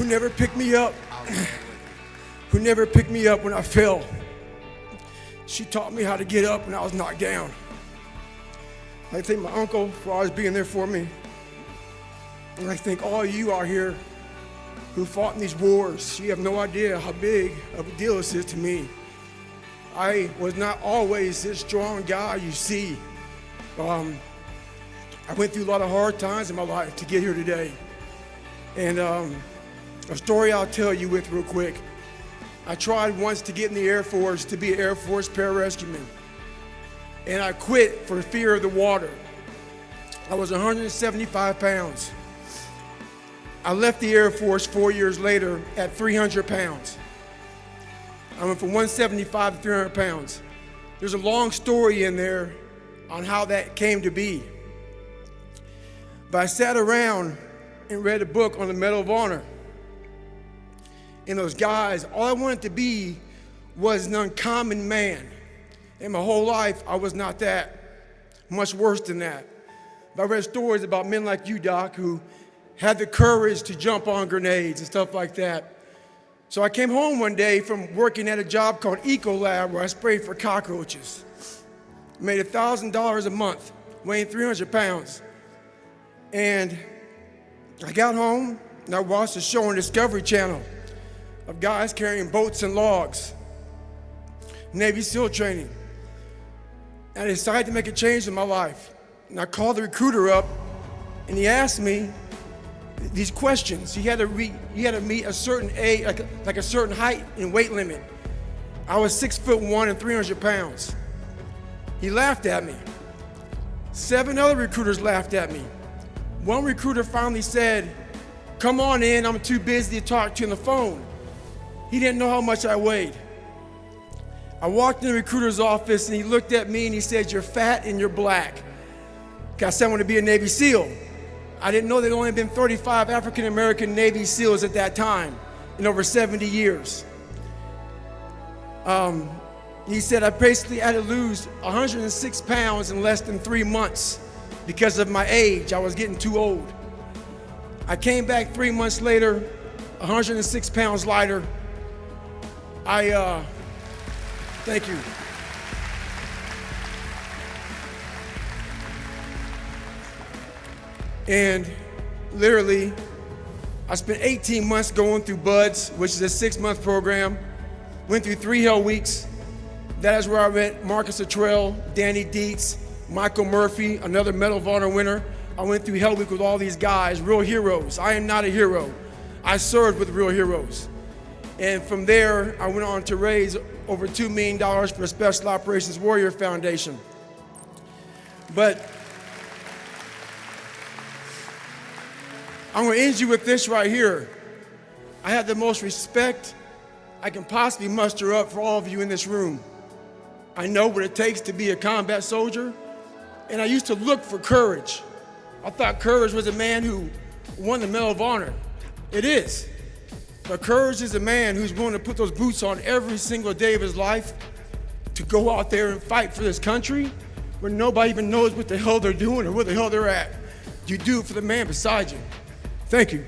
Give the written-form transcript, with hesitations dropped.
who never picked me up, who never picked me up when I fell. She taught me how to get up when I was knocked down. I thank my uncle for always being there for me. And I thank all of you out here who fought in these wars. You have no idea how big of a deal this is to me. I was not always this strong guy you see. I went through a lot of hard times in my life to get here today. And a story I'll tell you with real quick. I tried once to get in the Air Force to be an Air Force pararescueman. And I quit for fear of the water. I was 175 pounds. I left the Air Force 4 years later at 300 pounds. I went from 175 to 300 pounds. There's a long story in there on how that came to be. But I sat around and read a book on the Medal of Honor. And those guys, all I wanted to be was an uncommon man. And my whole life, I was not that. Much worse than that. But I read stories about men like you, Doc, who had the courage to jump on grenades and stuff like that. So I came home one day from working at a job called Ecolab, where I sprayed for cockroaches. Made $1,000 a month, weighing 300 pounds. And I got home and I watched a show on Discovery Channel of guys carrying boats and logs, Navy SEAL training. And I decided to make a change in my life. And I called the recruiter up and he asked me these questions. He had to meet a certain age, like a certain height and weight limit. I was 6'1" and 300 pounds. He laughed at me. 7 other recruiters laughed at me. One recruiter finally said, "Come on in, I'm too busy to talk to you on the phone." He didn't know how much I weighed. I walked in the recruiter's office and he looked at me and he said, "You're fat and you're black." I said I want to be a Navy SEAL. I didn't know there'd only been 35 African American Navy SEALs at that time in over 70 years. He said I basically had to lose 106 pounds in less than 3 months because of my age. I was getting too old. I came back 3 months later, 106 pounds lighter. Thank you. And literally, I spent 18 months going through BUDS, which is a 6-month program. Went through 3 hell weeks. That is where I met Marcus Luttrell, Danny Dietz, Michael Murphy, another Medal of Honor winner. I went through hell week with all these guys, real heroes. I am not a hero. I served with real heroes. And from there, I went on to raise over $2 million for the Special Operations Warrior Foundation. But I'm gonna end you with this right here. I have the most respect I can possibly muster up for all of you in this room. I know what it takes to be a combat soldier, and I used to look for courage. I thought courage was a man who won the Medal of Honor. It is. But courage is a man who's willing to put those boots on every single day of his life to go out there and fight for this country where nobody even knows what the hell they're doing or where the hell they're at. You do it for the man beside you. Thank you.